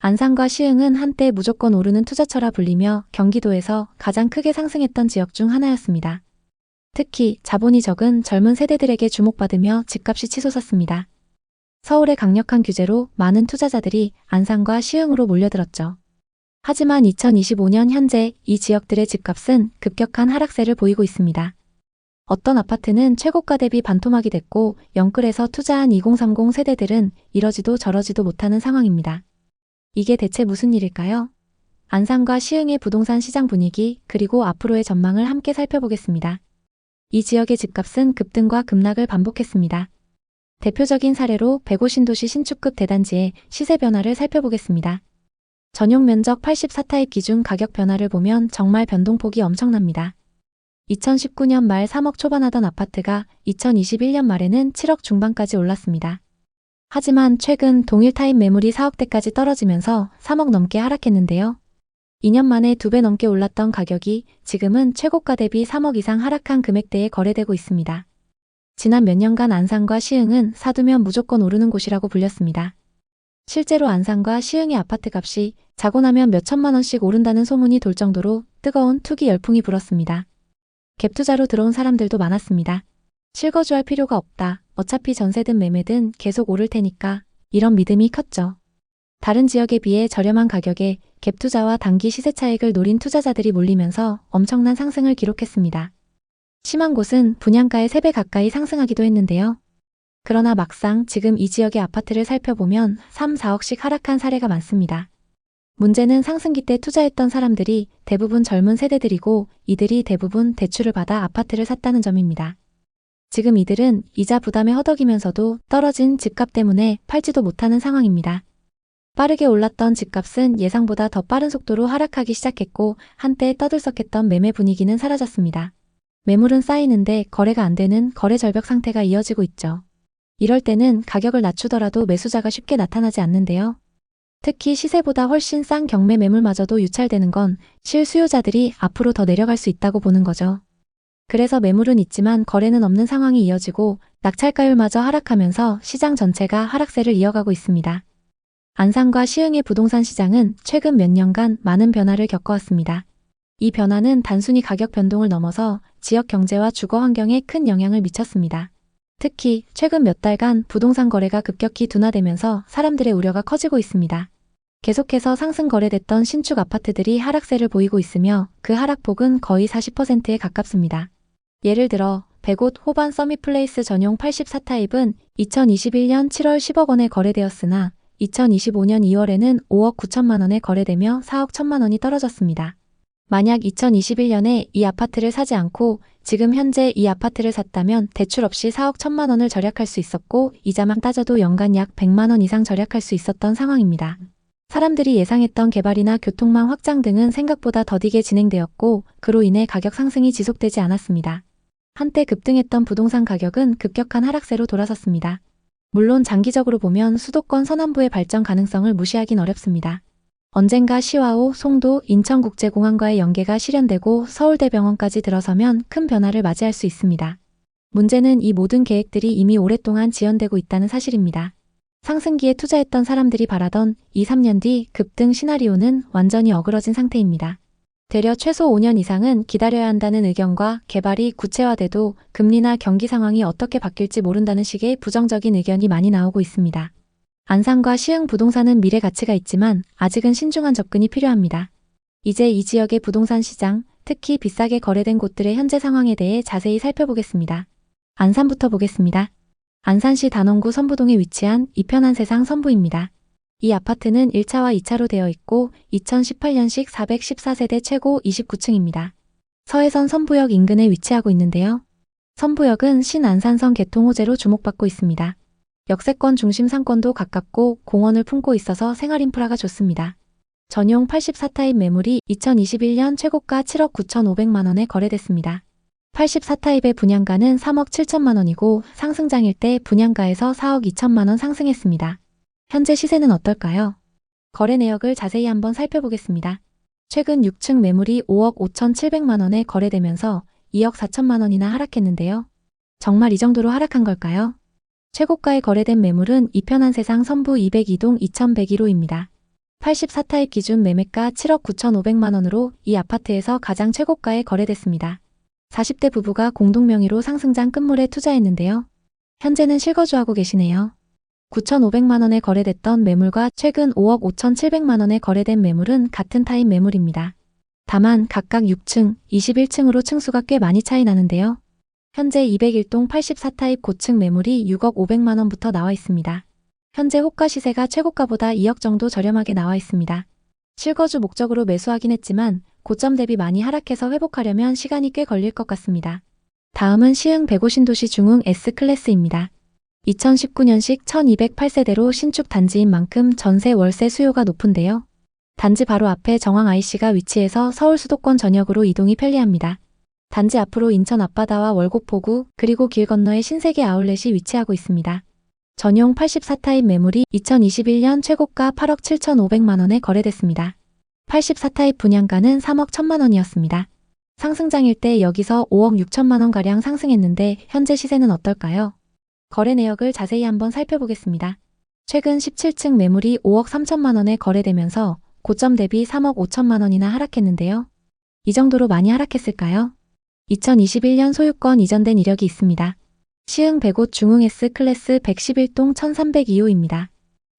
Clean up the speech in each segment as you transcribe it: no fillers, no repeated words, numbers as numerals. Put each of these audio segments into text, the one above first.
안산과 시흥은 한때 무조건 오르는 투자처라 불리며 경기도에서 가장 크게 상승했던 지역 중 하나였습니다. 특히 자본이 적은 젊은 세대들에게 주목받으며 집값이 치솟았습니다. 서울의 강력한 규제로 많은 투자자들이 안산과 시흥으로 몰려들었죠. 하지만 2025년 현재 이 지역들의 집값은 급격한 하락세를 보이고 있습니다. 어떤 아파트는 최고가 대비 반토막이 됐고 영끌에서 투자한 2030 세대들은 이러지도 저러지도 못하는 상황입니다. 이게 대체 무슨 일일까요? 안산과 시흥의 부동산 시장 분위기 그리고 앞으로의 전망을 함께 살펴보겠습니다. 이 지역의 집값은 급등과 급락을 반복했습니다. 대표적인 사례로 105신도시 신축급 대단지의 시세 변화를 살펴보겠습니다. 전용 면적 84타입 기준 가격 변화를 보면 정말 변동폭이 엄청납니다. 2019년 말 3억 초반하던 아파트가 2021년 말에는 7억 중반까지 올랐습니다. 하지만 최근 동일 타입 매물이 4억대까지 떨어지면서 3억 넘게 하락했는데요. 2년 만에 2배 넘게 올랐던 가격이 지금은 최고가 대비 3억 이상 하락한 금액대에 거래되고 있습니다. 지난 몇 년간 안산과 시흥은 사두면 무조건 오르는 곳이라고 불렸습니다. 실제로 안산과 시흥의 아파트값이 자고 나면 몇 천만 원씩 오른다는 소문이 돌 정도로 뜨거운 투기 열풍이 불었습니다. 갭투자로 들어온 사람들도 많았습니다. 실거주할 필요가 없다. 어차피 전세든 매매든 계속 오를 테니까 이런 믿음이 컸죠. 다른 지역에 비해 저렴한 가격에 갭투자와 단기 시세 차익을 노린 투자자들이 몰리면서 엄청난 상승을 기록했습니다. 심한 곳은 분양가의 3배 가까이 상승하기도 했는데요. 그러나 막상 지금 이 지역의 아파트를 살펴보면 3, 4억씩 하락한 사례가 많습니다. 문제는 상승기 때 투자했던 사람들이 대부분 젊은 세대들이고 이들이 대부분 대출을 받아 아파트를 샀다는 점입니다. 지금 이들은 이자 부담에 허덕이면서도 떨어진 집값 때문에 팔지도 못하는 상황입니다. 빠르게 올랐던 집값은 예상보다 더 빠른 속도로 하락하기 시작했고 한때 떠들썩했던 매매 분위기는 사라졌습니다. 매물은 쌓이는데 거래가 안 되는 거래 절벽 상태가 이어지고 있죠. 이럴 때는 가격을 낮추더라도 매수자가 쉽게 나타나지 않는데요. 특히 시세보다 훨씬 싼 경매 매물마저도 유찰되는 건 실수요자들이 앞으로 더 내려갈 수 있다고 보는 거죠. 그래서 매물은 있지만 거래는 없는 상황이 이어지고 낙찰가율마저 하락하면서 시장 전체가 하락세를 이어가고 있습니다. 안산과 시흥의 부동산 시장은 최근 몇 년간 많은 변화를 겪어왔습니다. 이 변화는 단순히 가격 변동을 넘어서 지역 경제와 주거 환경에 큰 영향을 미쳤습니다. 특히 최근 몇 달간 부동산 거래가 급격히 둔화되면서 사람들의 우려가 커지고 있습니다. 계속해서 상승 거래됐던 신축 아파트들이 하락세를 보이고 있으며 그 하락폭은 거의 40%에 가깝습니다. 예를 들어 100옷 호반 서밋플레이스 전용 84타입은 2021년 7월 10억 원에 거래되었으나 2025년 2월에는 5억 9천만 원에 거래되며 4억 1천만 원이 떨어졌습니다. 만약 2021년에 이 아파트를 사지 않고 지금 현재 이 아파트를 샀다면 대출 없이 4억 1천만 원을 절약할 수 있었고 이자만 따져도 연간 약 100만 원 이상 절약할 수 있었던 상황입니다. 사람들이 예상했던 개발이나 교통망 확장 등은 생각보다 더디게 진행되었고 그로 인해 가격 상승이 지속되지 않았습니다. 한때 급등했던 부동산 가격은 급격한 하락세로 돌아섰습니다. 물론 장기적으로 보면 수도권 서남부의 발전 가능성을 무시하긴 어렵습니다. 언젠가 시와오, 송도, 인천국제공항과의 연계가 실현되고 서울대병원까지 들어서면 큰 변화를 맞이할 수 있습니다. 문제는 이 모든 계획들이 이미 오랫동안 지연되고 있다는 사실입니다. 상승기에 투자했던 사람들이 바라던 2, 3년 뒤 급등 시나리오는 완전히 어그러진 상태입니다. 되려 최소 5년 이상은 기다려야 한다는 의견과 개발이 구체화돼도 금리나 경기 상황이 어떻게 바뀔지 모른다는 식의 부정적인 의견이 많이 나오고 있습니다. 안산과 시흥 부동산은 미래 가치가 있지만 아직은 신중한 접근이 필요합니다. 이제 이 지역의 부동산 시장, 특히 비싸게 거래된 곳들의 현재 상황에 대해 자세히 살펴보겠습니다. 안산부터 보겠습니다. 안산시 단원구 선부동에 위치한 이편한 세상 선부입니다. 이 아파트는 1차와 2차로 되어 있고 2018년식 414세대 최고 29층입니다. 서해선 선부역 인근에 위치하고 있는데요. 선부역은 신안산선 개통 호재로 주목받고 있습니다. 역세권 중심 상권도 가깝고 공원을 품고 있어서 생활 인프라가 좋습니다. 전용 84타입 매물이 2021년 최고가 7억 9,500만 원에 거래됐습니다. 84타입의 분양가는 3억 7천만 원이고 상승장일 때 분양가에서 4억 2천만 원 상승했습니다. 현재 시세는 어떨까요? 거래 내역을 자세히 한번 살펴보겠습니다. 최근 6층 매물이 5억 5,700만 원에 거래되면서 2억 4천만 원이나 하락했는데요. 정말 이 정도로 하락한 걸까요? 최고가에 거래된 매물은 이편한 세상 선부 202동 2101호입니다. 84타입 기준 매매가 7억 9,500만 원으로 이 아파트에서 가장 최고가에 거래됐습니다. 40대 부부가 공동 명의로 상승장 끝물에 투자했는데요. 현재는 실거주하고 계시네요. 9,500만 원에 거래됐던 매물과 최근 5억 5,700만 원에 거래된 매물은 같은 타입 매물입니다. 다만 각각 6층, 21층으로 층수가 꽤 많이 차이 나는데요. 현재 201동 84타입 고층 매물이 6억 500만 원부터 나와 있습니다. 현재 호가 시세가 최고가보다 2억 정도 저렴하게 나와 있습니다. 실거주 목적으로 매수하긴 했지만 고점 대비 많이 하락해서 회복하려면 시간이 꽤 걸릴 것 같습니다. 다음은 시흥 105신도시 중흥 S클래스입니다. 2019년식 1208세대로 신축 단지인 만큼 전세 월세 수요가 높은데요. 단지 바로 앞에 정황 IC가 위치해서 서울 수도권 전역으로 이동이 편리합니다. 단지 앞으로 인천 앞바다와 월곡포구 그리고 길 건너에 신세계 아울렛이 위치하고 있습니다. 전용 84타입 매물이 2021년 최고가 8억 7,500만 원에 거래됐습니다. 84타입 분양가는 3억 1천만 원이었습니다. 상승장일 때 여기서 5억 6천만 원가량 상승했는데 현재 시세는 어떨까요? 거래 내역을 자세히 한번 살펴보겠습니다. 최근 17층 매물이 5억 3천만 원에 거래되면서 고점 대비 3억 5천만 원이나 하락했는데요. 이 정도로 많이 하락했을까요? 2021년 소유권 이전된 이력이 있습니다. 시흥 105 중흥 S클래스 111동 1302호입니다.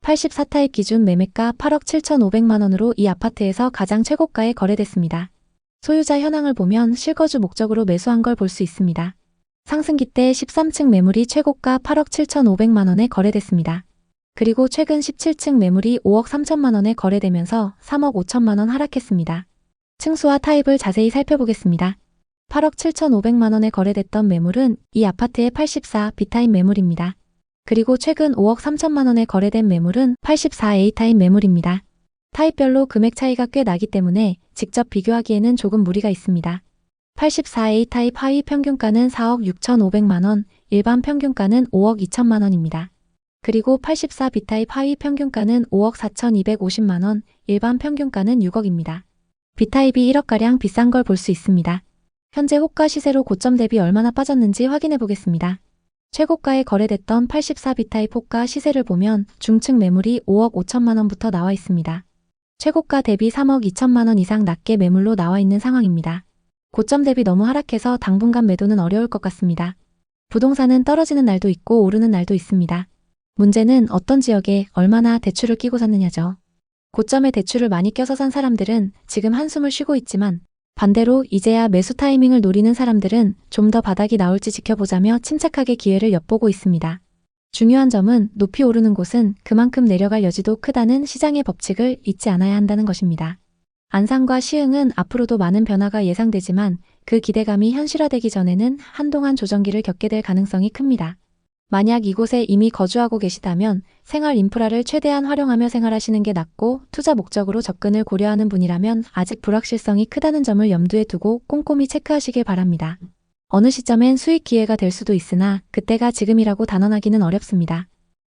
84타입 기준 매매가 8억 7,500만 원으로 이 아파트에서 가장 최고가에 거래됐습니다. 소유자 현황을 보면 실거주 목적으로 매수한 걸 볼 수 있습니다. 상승기 때 13층 매물이 최고가 8억 7,500만 원에 거래됐습니다. 그리고 최근 17층 매물이 5억 3천만 원에 거래되면서 3억 5천만 원 하락했습니다. 층수와 타입을 자세히 살펴보겠습니다. 8억 7,500만 원에 거래됐던 매물은 이 아파트의 84 B타입 매물입니다. 그리고 최근 5억 3천만 원에 거래된 매물은 84 A타입 매물입니다. 타입별로 금액 차이가 꽤 나기 때문에 직접 비교하기에는 조금 무리가 있습니다. 84 A타입 하위 평균가는 4억 6,500만 원, 일반 평균가는 5억 2천만 원입니다. 그리고 84 B타입 하위 평균가는 5억 4,250만 원, 일반 평균가는 6억입니다. B타입이 1억가량 비싼 걸 볼 수 있습니다. 현재 호가 시세로 고점 대비 얼마나 빠졌는지 확인해 보겠습니다. 최고가에 거래됐던 84 B타입 호가 시세를 보면 중층 매물이 5억 5천만 원부터 나와 있습니다. 최고가 대비 3억 2천만 원 이상 낮게 매물로 나와 있는 상황입니다. 고점 대비 너무 하락해서 당분간 매도는 어려울 것 같습니다. 부동산은 떨어지는 날도 있고 오르는 날도 있습니다. 문제는 어떤 지역에 얼마나 대출을 끼고 샀느냐죠. 고점에 대출을 많이 껴서 산 사람들은 지금 한숨을 쉬고 있지만 반대로 이제야 매수 타이밍을 노리는 사람들은 좀 더 바닥이 나올지 지켜보자며 침착하게 기회를 엿보고 있습니다. 중요한 점은 높이 오르는 곳은 그만큼 내려갈 여지도 크다는 시장의 법칙을 잊지 않아야 한다는 것입니다. 안산과 시흥은 앞으로도 많은 변화가 예상되지만 그 기대감이 현실화되기 전에는 한동안 조정기를 겪게 될 가능성이 큽니다. 만약 이곳에 이미 거주하고 계시다면 생활 인프라를 최대한 활용하며 생활하시는 게 낫고 투자 목적으로 접근을 고려하는 분이라면 아직 불확실성이 크다는 점을 염두에 두고 꼼꼼히 체크하시길 바랍니다. 어느 시점엔 수익 기회가 될 수도 있으나 그때가 지금이라고 단언하기는 어렵습니다.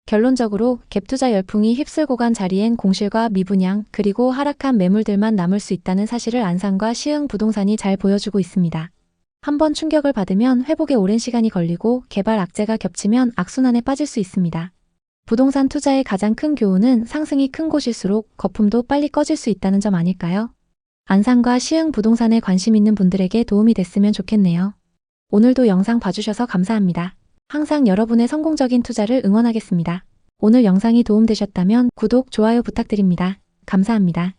결론적으로 갭투자 열풍이 휩쓸고 간 자리엔 공실과 미분양 그리고 하락한 매물들만 남을 수 있다는 사실을 안산과 시흥 부동산이 잘 보여주고 있습니다. 한번 충격을 받으면 회복에 오랜 시간이 걸리고 개발 악재가 겹치면 악순환에 빠질 수 있습니다. 부동산 투자의 가장 큰 교훈은 상승이 큰 곳일수록 거품도 빨리 꺼질 수 있다는 점 아닐까요? 안산과 시흥 부동산에 관심 있는 분들에게 도움이 됐으면 좋겠네요. 오늘도 영상 봐주셔서 감사합니다. 항상 여러분의 성공적인 투자를 응원하겠습니다. 오늘 영상이 도움되셨다면 구독, 좋아요 부탁드립니다. 감사합니다.